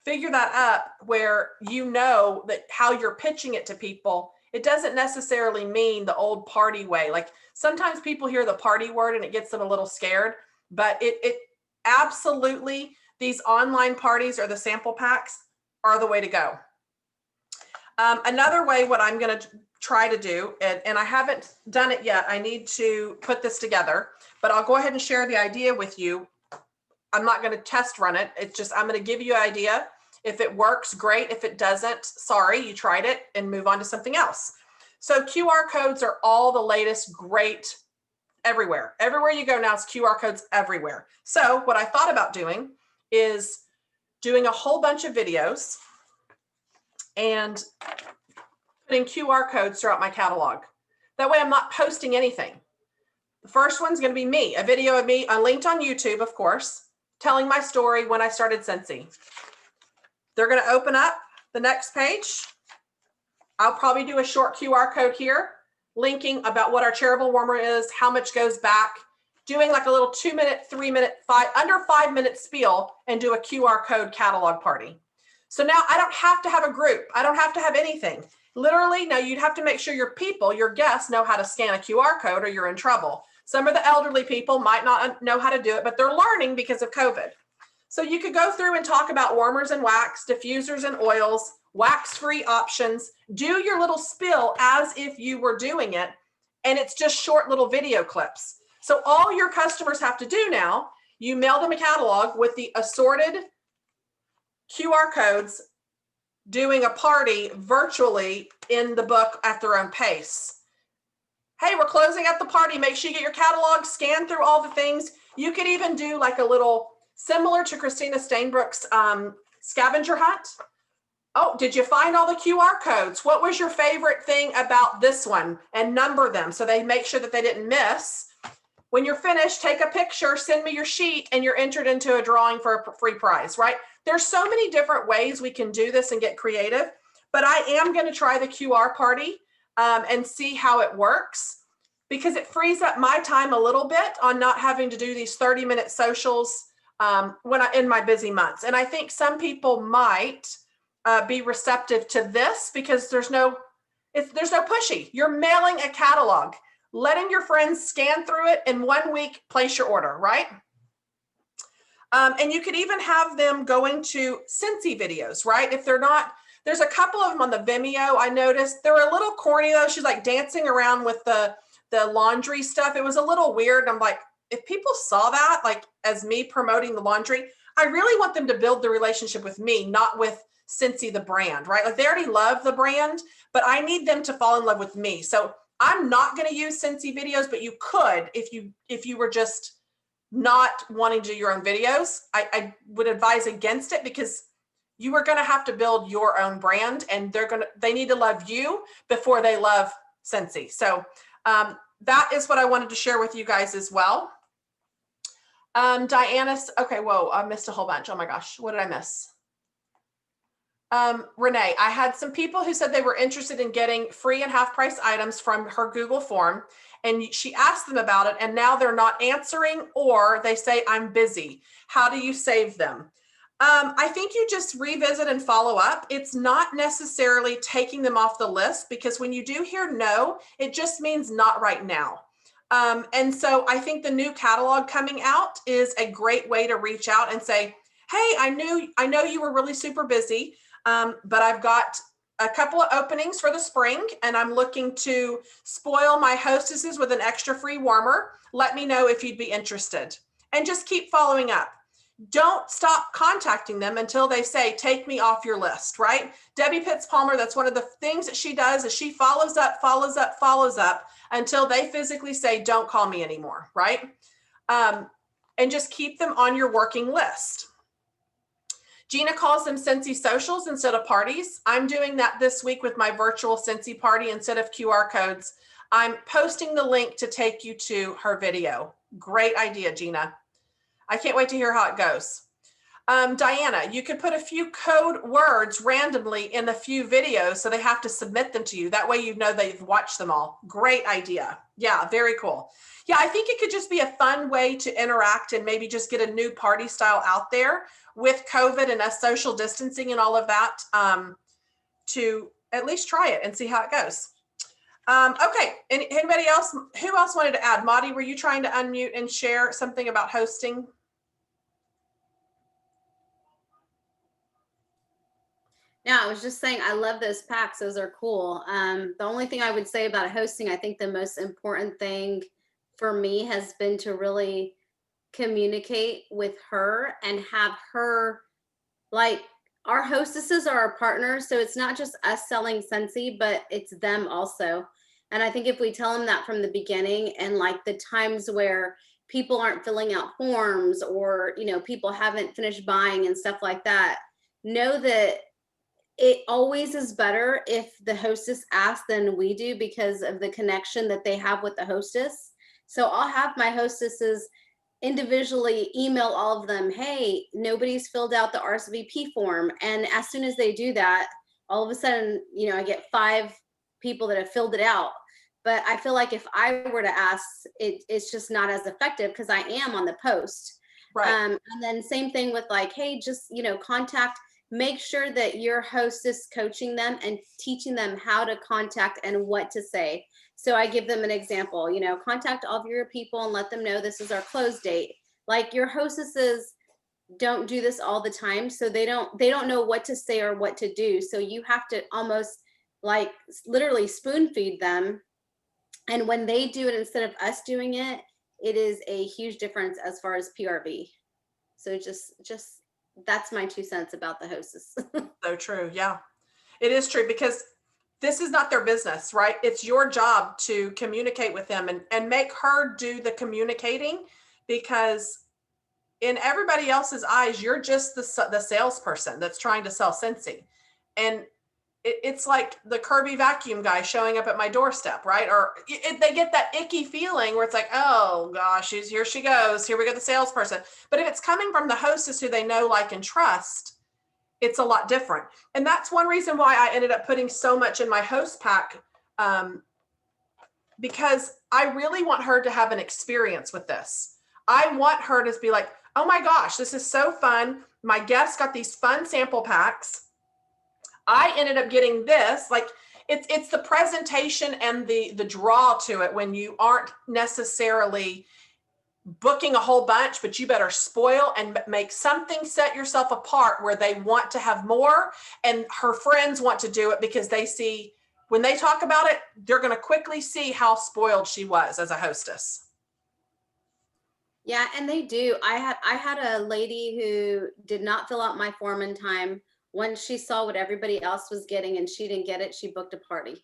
Figure that up where you know that how you're pitching it to people. It doesn't necessarily mean the old party way. Like sometimes people hear the party word and it gets them a little scared, but it absolutely, these online parties or the sample packs are the way to go. Another way, what I'm going to try to do, and I haven't done it yet, I need to put this together, but I'll go ahead and share the idea with you. I'm not going to test run it. It's just, I'm going to give you an idea. If it works, great. If it doesn't, sorry, you tried it, and move on to something else. So QR codes are all the latest, great, everywhere. Everywhere you go now, it's QR codes everywhere. So what I thought about doing is doing a whole bunch of videos and putting QR codes throughout my catalog. That way I'm not posting anything. The first one's going to be me, a video of me linked on YouTube, of course, telling my story when I started Scentsy. They're going to open up the next page. I'll probably do a short QR code here, linking about what our charitable warmer is, how much goes back, doing like a little 2-minute, 3-minute, under 5-minute spiel, and do a QR code catalog party. So now I don't have to have a group. I don't have to have anything. Literally, now you'd have to make sure your people, your guests, know how to scan a QR code or you're in trouble. Some of the elderly people might not know how to do it, but they're learning because of COVID. So you could go through and talk about warmers and wax, diffusers and oils, wax-free options, do your little spill as if you were doing it, and it's just short little video clips. So all your customers have to do now, you mail them a catalog with the assorted QR codes, doing a party virtually in the book at their own pace. Hey, we're closing out the party. Make sure you get your catalog, scan through all the things. You could even do like a little, similar to Christina Steinbrook's scavenger hunt. Oh, did you find all the QR codes? What was your favorite thing about this one? And number them so they make sure that they didn't miss. When you're finished, take a picture, send me your sheet, and you're entered into a drawing for a free prize, right? There's so many different ways we can do this and get creative, but I am going to try the QR party and see how it works, because it frees up my time a little bit on not having to do these 30-minute socials in my busy months. And I think some people might be receptive to this because there's no pushy. You're mailing a catalog, letting your friends scan through it in 1 week, place your order, right? And you could even have them going to Scentsy videos, right? If they're not, there's a couple of them on the Vimeo. I noticed they were a little corny though. She's like dancing around with the laundry stuff. It was a little weird. I'm like, if people saw that, like as me promoting the laundry, I really want them to build the relationship with me, not with Scentsy, the brand, right? Like they already love the brand, but I need them to fall in love with me. So I'm not going to use Scentsy videos, but you could, if you were just not wanting to do your own videos. I would advise against it because you are going to have to build your own brand, and they need to love you before they love Scentsy. So that is what I wanted to share with you guys as well. Diana's, okay, whoa, I missed a whole bunch. Oh my gosh, what did I miss? Renee, I had some people who said they were interested in getting free and half price items from her Google form, and she asked them about it, and now they're not answering, or they say, I'm busy. How do you save them? I think you just revisit and follow up. It's not necessarily taking them off the list, because when you do hear no, it just means not right now. And so I think the new catalog coming out is a great way to reach out and say, hey, I know you were really super busy, but I've got a couple of openings for the spring, and I'm looking to spoil my hostesses with an extra free warmer. Let me know if you'd be interested, and just keep following up. Don't stop contacting them until they say, take me off your list, right? Debbie Pitts Palmer, that's one of the things that she does is she follows up until they physically say, don't call me anymore, right? And just keep them on your working list. Gina calls them Scentsy socials instead of parties. I'm doing that this week with my virtual Scentsy party. Instead of QR codes, I'm posting the link to take you to her video. Great idea, Gina. I can't wait to hear how it goes. Diana, you could put a few code words randomly in a few videos so they have to submit them to you. That way you know they've watched them all. Great idea. Yeah, very cool. Yeah, I think it could just be a fun way to interact and maybe just get a new party style out there with COVID and us social distancing and all of that, to at least try it and see how it goes. Okay, anybody else? Who else wanted to add? Maudie, were you trying to unmute and share something about hosting? Yeah, I was just saying, I love those packs. Those are cool. The only thing I would say about hosting, I think the most important thing for me has been to really communicate with her and have her, like, our hostesses are our partners. So it's not just us selling Scentsy, but it's them also. And I think if we tell them that from the beginning, and like the times where people aren't filling out forms, or, you know, people haven't finished buying and stuff like that, know that it always is better if the hostess asks than we do, because of the connection that they have with the hostess. So I'll have my hostesses individually email all of them, hey, nobody's filled out the RSVP form. And as soon as they do that, all of a sudden, you know, I get 5 people that have filled it out. But I feel like if I were to ask, it's just not as effective because I am on the post. Right. And then same thing with like, hey, just, you know, make sure that your host is coaching them and teaching them how to contact and what to say. So I give them an example, you know, contact all of your people and let them know this is our close date. Like, your hostesses don't do this all the time, so they don't know what to say or what to do. So you have to almost like literally spoon feed them. And when they do it instead of us doing it, it is a huge difference as far as PRV. So just that's my 2 cents about the hostess. So true. Yeah, it is true, because this is not their business, right? It's your job to communicate with them and make her do the communicating, because in everybody else's eyes, you're just the salesperson that's trying to sell Scentsy. And it's like the Kirby vacuum guy showing up at my doorstep, right? Or they get that icky feeling where it's like, oh gosh, here she goes. Here we go, the salesperson. But if it's coming from the hostess who they know, like, and trust, it's a lot different. And that's one reason why I ended up putting so much in my host pack, because I really want her to have an experience with this. I want her to be like, oh my gosh, this is so fun. My guests got these fun sample packs. I ended up getting this. Like, it's the presentation and the draw to it when you aren't necessarily booking a whole bunch, but you better spoil and make something, set yourself apart where they want to have more, and her friends want to do it because they see, when they talk about it, they're going to quickly see how spoiled she was as a hostess. Yeah, and they do. I had a lady who did not fill out my form in time. Once she saw what everybody else was getting and she didn't get it, she booked a party.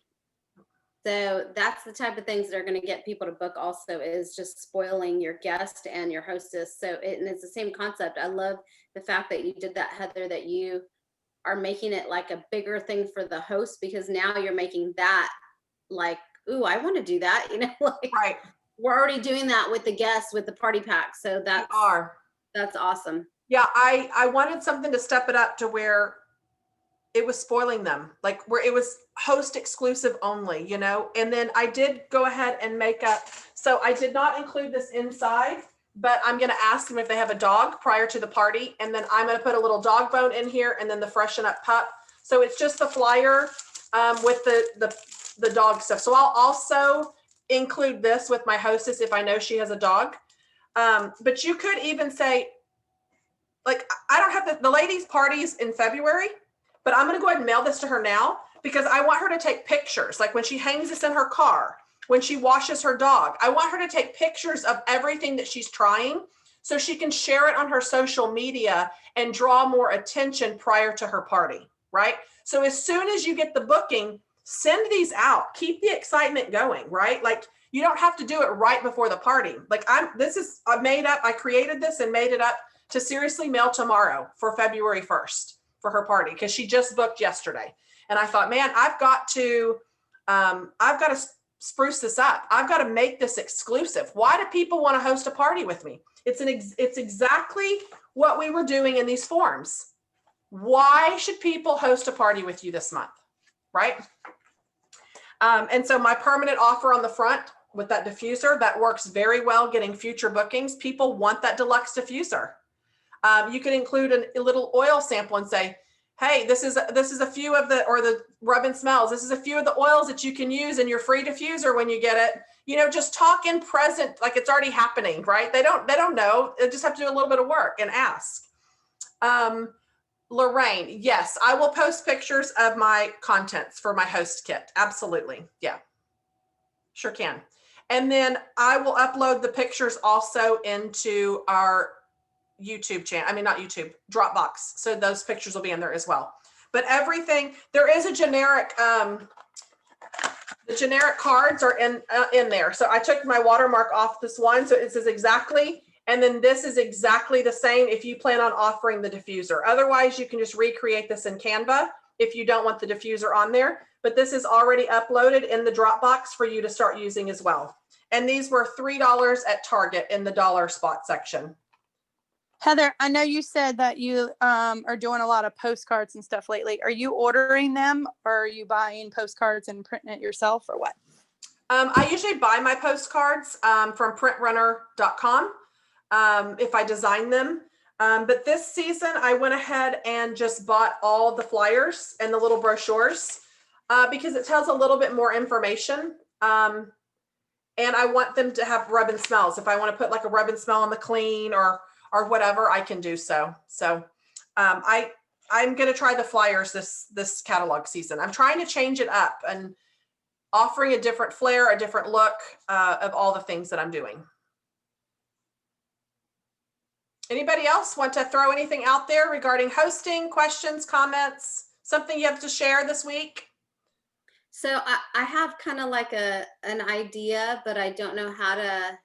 So that's the type of things that are going to get people to book also, is just spoiling your guest and your hostess. So and it's the same concept. I love the fact that you did that, Heather, that you are making it like a bigger thing for the host, because now you're making that like, ooh, I want to do that. You know, like, Right. We're already doing that with the guests, with the party pack. So that's awesome. Yeah, I wanted something to step it up to where it was spoiling them, like where it was host exclusive only, you know? And then I did go ahead and make up, so I did not include this inside, but I'm going to ask them if they have a dog prior to the party. And then I'm going to put a little dog bone in here, and then the freshen up pup. So it's just the flyer with the dog stuff. So I'll also include this with my hostess if I know she has a dog. But you could even say, like, I don't have the ladies' parties in February, but I'm going to go ahead and mail this to her now. because I want her to take pictures. Like when she hangs this in her car, when she washes her dog, I want her to take pictures of everything that she's trying so she can share it on her social media and draw more attention prior to her party, right? So as soon as you get the booking, send these out. Keep the excitement going, right? Like you don't have to do it right before the party. Like I created this and made it up to seriously mail tomorrow for February 1st for her party because she just booked yesterday. And I thought, man, I've got to spruce this up. I've got to make this exclusive. Why do people want to host a party with me? It's exactly what we were doing in these forms. Why should people host a party with you this month, right? And so my permanent offer on the front with that diffuser, that works very well getting future bookings. People want that deluxe diffuser. You can include a little oil sample and say, hey, this is a few of the rub and smells. This is a few of the oils that you can use in your free diffuser when you get it. You know, just talk in present, like it's already happening, right? They don't know. They just have to do a little bit of work and ask. Lorraine, yes, I will post pictures of my contents for my host kit. Absolutely. Yeah, sure can. And then I will upload the pictures also into our YouTube channel. I mean, not YouTube, Dropbox. So those pictures will be in there as well. But everything, there is a generic, the generic cards are in there. So I took my watermark off this one. So it says exactly, and then this is exactly the same if you plan on offering the diffuser. Otherwise, you can just recreate this in Canva if you don't want the diffuser on there. But this is already uploaded in the Dropbox for you to start using as well. And these were $3 at Target in the dollar spot section. Heather, I know you said that you are doing a lot of postcards and stuff lately. Are you ordering them or are you buying postcards and printing it yourself or what? I usually buy my postcards from printrunner.com if I design them. But this season, I went ahead and just bought all the flyers and the little brochures because it tells a little bit more information. And I want them to have rub and smells. If I want to put like a rub and smell on the clean or whatever, I can do so. So I'm going to try the flyers this catalog season. I'm trying to change it up and offering a different flair, a different look of all the things that I'm doing. Anybody else want to throw anything out there regarding hosting, questions, comments, something you have to share this week? So I have kind of like an idea, but I don't know how to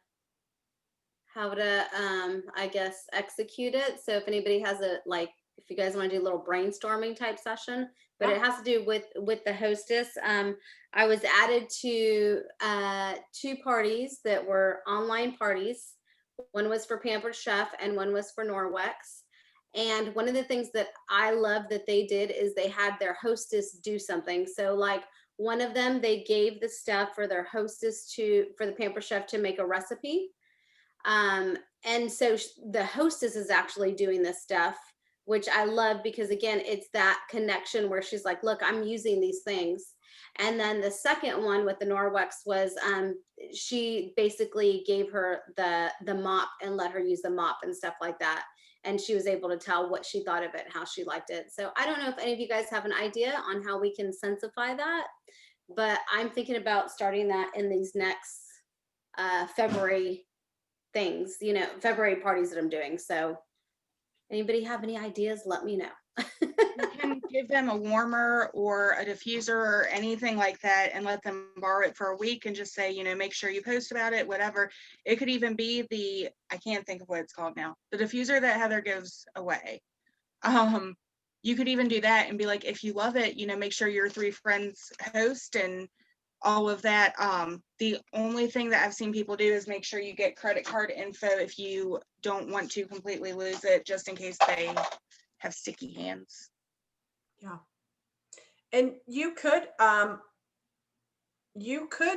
I guess execute it. So if anybody has if you guys want to do a little brainstorming type session, but it has to do with the hostess. I was added to 2 parties that were online parties. One was for Pampered Chef and one was for Norwex. And one of the things that I love that they did is they had their hostess do something. So like one of them, they gave the stuff for their hostess for the Pampered Chef to make a recipe. And so the hostess is actually doing this stuff, which I love because again, it's that connection where she's like, look, I'm using these things. And then the second one with the Norwex was, she basically gave her the mop and let her use the mop and stuff like that. And she was able to tell what she thought of it, how she liked it. So I don't know if any of you guys have an idea on how we can sensify that, but I'm thinking about starting that in these next February things, February parties that I'm doing. So anybody have any ideas, let me know. You can give them a warmer or a diffuser or anything like that and let them borrow it for a week and just say, make sure you post about it, whatever. It could even be I can't think of what it's called now, the diffuser that Heather gives away. You could even do that and be like, if you love it, make sure your 3 friends host and all of that. The only thing that I've seen people do is make sure you get credit card info if you don't want to completely lose it, just in case they have sticky hands. Yeah. And you could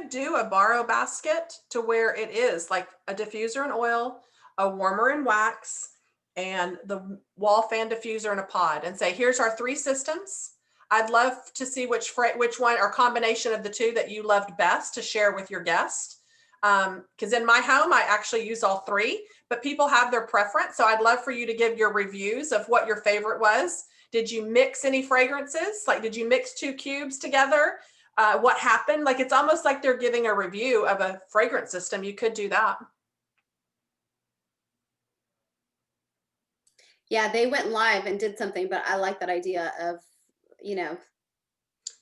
do a borrow basket to where it is like a diffuser and oil, a warmer and wax, and the wall fan diffuser in a pod and say, here's our 3 systems. I'd love to see which one or combination of the 2 that you loved best to share with your guest. Because in my home, I actually use all three, but people have their preference. So I'd love for you to give your reviews of what your favorite was. Did you mix any fragrances? Like, did you mix 2 cubes together? What happened? Like, it's almost like they're giving a review of a fragrance system. You could do that. Yeah, they went live and did something, but I like that idea of, you know,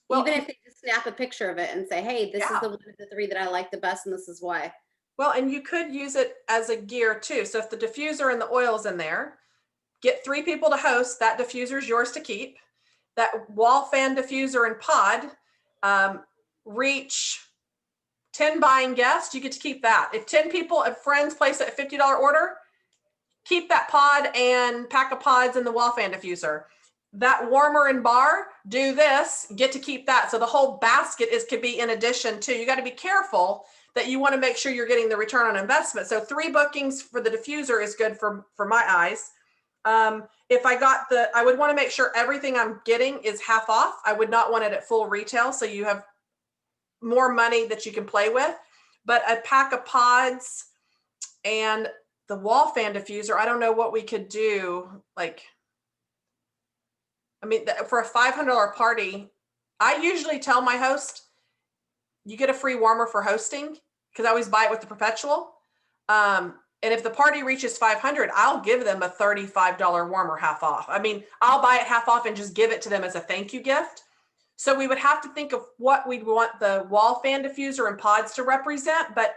Well, even if they just snap a picture of it and say, hey, this Yeah. is the one of the 3 that I like the best, and this is why. Well, and you could use it as a gear too. So if the diffuser and the oil's in there, get 3 people to host. That diffuser is yours to keep. That wall fan diffuser and pod, reach 10 buying guests, you get to keep that. If 10 people of friends place a $50 order, keep that pod and pack of pods in the wall fan diffuser. That warmer and bar, do this, get to keep that. So the whole basket could be in addition to. You got to be careful that you want to make sure you're getting the return on investment. So 3 bookings for the diffuser is good for my eyes. If I would want to make sure everything I'm getting is half off. I would not want it at full retail. So you have more money that you can play with, but a pack of pods and the wall fan diffuser, I don't know what we could do. Like, I mean, for a $500 party, I usually tell my host, you get a free warmer for hosting, because I always buy it with the perpetual. And if the party reaches 500, I'll give them a $35 warmer half off. I mean, I'll buy it half off and just give it to them as a thank you gift. So we would have to think of what we'd want the wall fan diffuser and pods to represent, but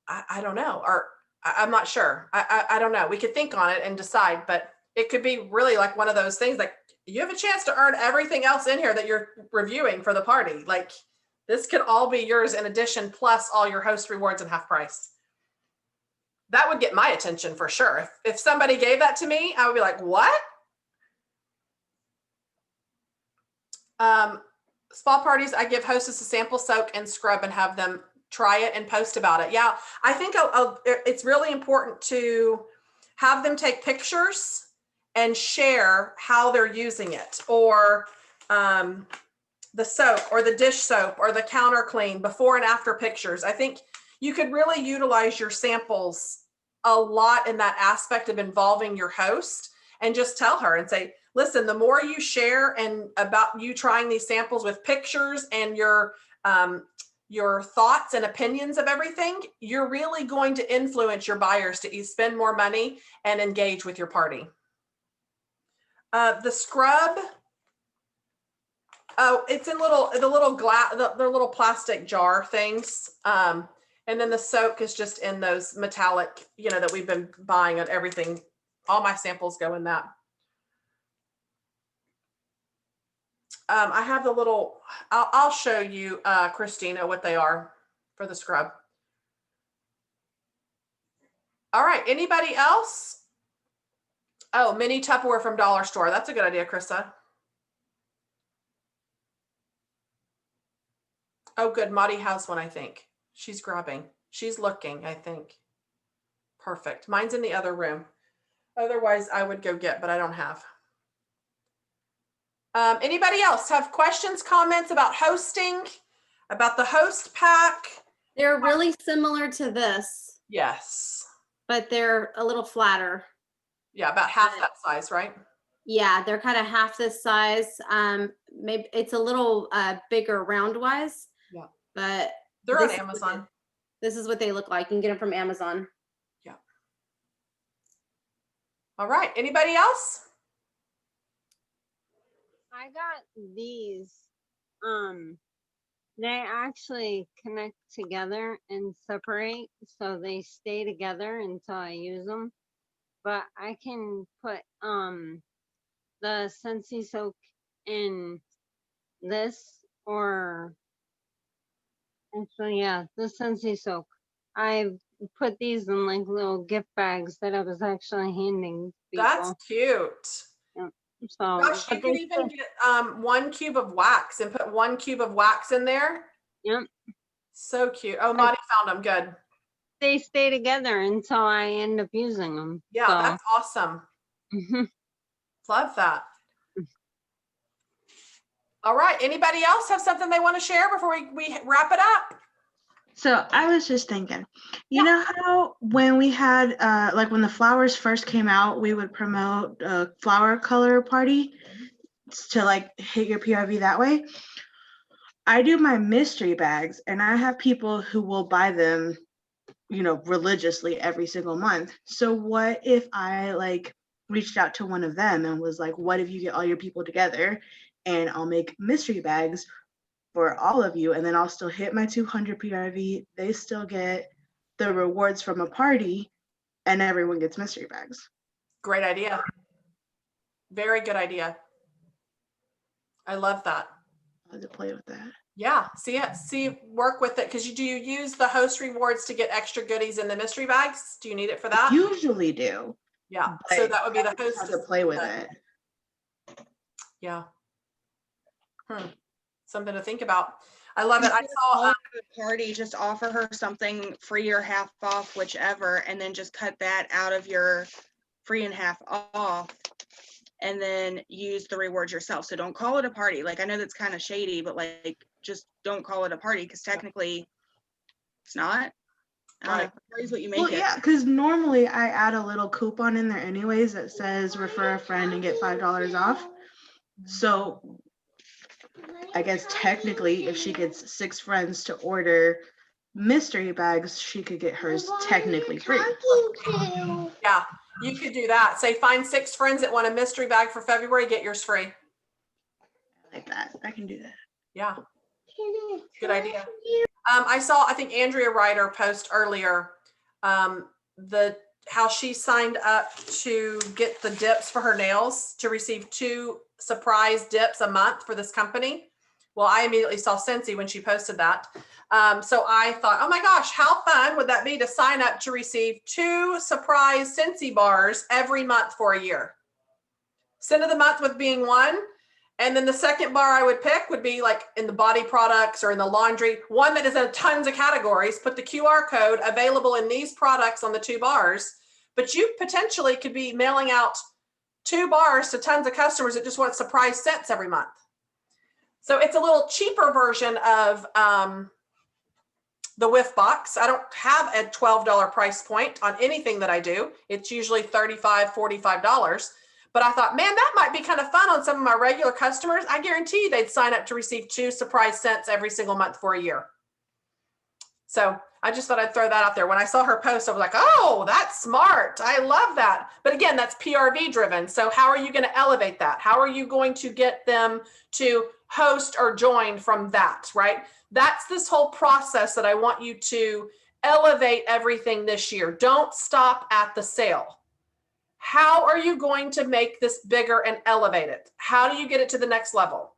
I don't know, or I'm not sure. I don't know. We could think on it and decide, but it could be really like one of those things, like you have a chance to earn everything else in here that you're reviewing for the party. Like, this could all be yours in addition, plus all your host rewards and half price. That would get my attention for sure. If somebody gave that to me, I would be like, what? Spa parties, I give hostess a sample soak and scrub and have them try it and post about it. Yeah, I think it's really important to have them take pictures and share how they're using it, or the soap or the dish soap or the counter clean before and after pictures. I think you could really utilize your samples a lot in that aspect of involving your host, and just tell her and say, listen, the more you share and about you trying these samples with pictures and your thoughts and opinions of everything, you're really going to influence your buyers to spend more money and engage with your party. The scrub, oh, it's in the little plastic jar things. And then the soak is just in those metallic, that we've been buying at everything. All my samples go in that. I have the little, I'll show you, Christina, what they are for the scrub. All right, anybody else? Oh, mini Tupperware from Dollar Store. That's a good idea, Krista. Oh, good. Maudie has one, I think. She's grabbing. She's looking, I think. Perfect. Mine's in the other room. Otherwise, I would go get, but I don't have. Anybody else have questions, comments about hosting, about the host pack? They're really similar to this, Yes. but they're a little flatter. Yeah, about half that size, right? Yeah, they're kind of half this size. Maybe it's a little bigger round wise. Yeah. But they're on Amazon. This is what they look like. You can get them from Amazon. Yeah. All right. Anybody else? I got these. They actually connect together and separate, so they stay together until I use them. But I can put the Scentsy Soak in this, or actually, yeah, the Scentsy Soak. I put these in like little gift bags that I was actually handing people. That's cute. So, gosh, you could even get 1 cube of wax and put 1 cube of wax in there. Yep. So cute. Oh, Maudie found them. Good. They stay together until I end up using them. Yeah, so. That's awesome. Love that. All right. Anybody else have something they want to share before we wrap it up? So I was just thinking, Yeah. you know how when we had like when the flowers first came out, we would promote a flower color party to like hit your PRV that way. I do my mystery bags and I have people who will buy them, you know, religiously every single month. So what if I like reached out to one of them and was like, what if you get all your people together and I'll make mystery bags for all of you, and then I'll still hit my 200 PRV. They still get the rewards from a party, and everyone gets mystery bags. Great idea. Very good idea. I love that. I'll have to play with that. Yeah, work with it, because you use the host rewards to get extra goodies in the mystery bags? Do you need it for that? Usually do. Yeah, so that would be the I just host. have to play with it. Yeah. Something to think about. I love it. I saw Call it a party, just offer her something free or half off, whichever, and then just cut that out of your free and half off, and then use the rewards yourself. So don't call it a party. Like, I know that's kind of shady, but like, just don't call it a party, because technically it's not. I don't know. Right. Party's what you make Well, it. yeah, because normally I add a little coupon in there anyways that says refer a friend and get $5 off. So I guess technically if she gets 6 friends to order mystery bags, she could get hers technically free. Yeah, you could do that. Say find 6 friends that want a mystery bag for February, get yours free. Like that. I can do that. Yeah. Good idea. I think Andrea Ryder post earlier, how she signed up to get the dips for her nails to receive 2 surprise dips a month for this company. Well, I immediately saw Scentsy when she posted that. So I thought, oh my gosh, how fun would that be to sign up to receive 2 surprise Scentsy bars every month for a year? Scent of the month with being one. And then the second bar I would pick would be like in the body products or in the laundry, one that is in tons of categories. Put the QR code available in these products on the 2 bars, but you potentially could be mailing out 2 bars to tons of customers that just want surprise scents every month. So it's a little cheaper version of the whiff box. I don't have a $12 price point on anything that I do. It's usually $35, $45. But I thought, man, that might be kind of fun on some of my regular customers. I guarantee they'd sign up to receive 2 surprise scents every single month for a year. So I just thought I'd throw that out there. When I saw her post, I was like, oh, that's smart. I love that. But again, that's PRV driven. So how are you going to elevate that? How are you going to get them to host or join from that, right? That's this whole process that I want you to elevate everything this year. Don't stop at the sale. How are you going to make this bigger and elevate it? How do you get it to the next level?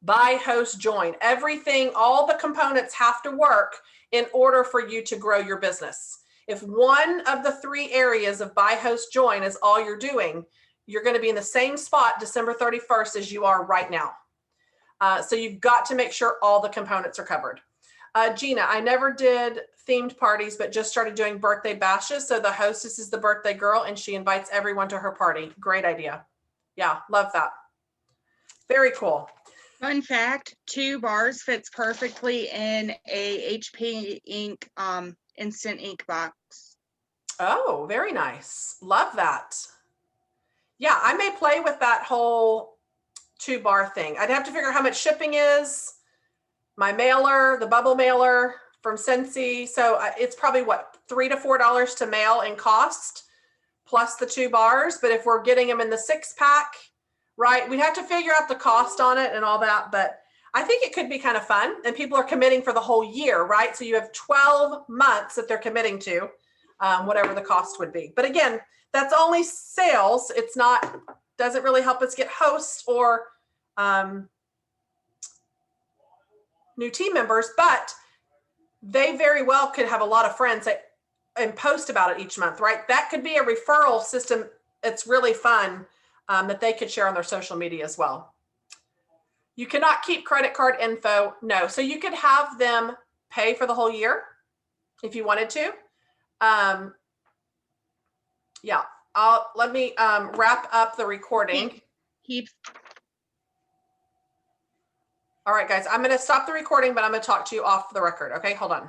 Buy, host, join. Everything, all the components have to work in order for you to grow your business. If one of the 3 areas of buy, host, join is all you're doing, you're going to be in the same spot December 31st as you are right now. So you've got to make sure all the components are covered. Gina, I never did themed parties, but just started doing birthday bashes. So the hostess is the birthday girl and she invites everyone to her party. Great idea. Yeah, love that. Very cool. Fun fact, 2 bars fits perfectly in a HP ink instant ink box. Oh, very nice. Love that. Yeah, I may play with that whole 2 bar thing. I'd have to figure out how much shipping is, my mailer, the bubble mailer from Scentsy. So it's probably what, $3 to $4 to mail in cost plus the 2 bars. But if we're getting them in the 6-pack, right, we'd have to figure out the cost on it and all that. But I think it could be kind of fun, and people are committing for the whole year, right? So you have 12 months that they're committing to, whatever the cost would be. But again, that's only sales. It's not, doesn't really help us get hosts or new team members, but they very well could have a lot of friends and post about it each month, right? That could be a referral system. It's really fun that they could share on their social media as well. You cannot keep credit card info. No. So you could have them pay for the whole year if you wanted to. Yeah. Let me wrap up the recording. Keep All right, guys, I'm going to stop the recording, but I'm going to talk to you off the record. Okay, hold on.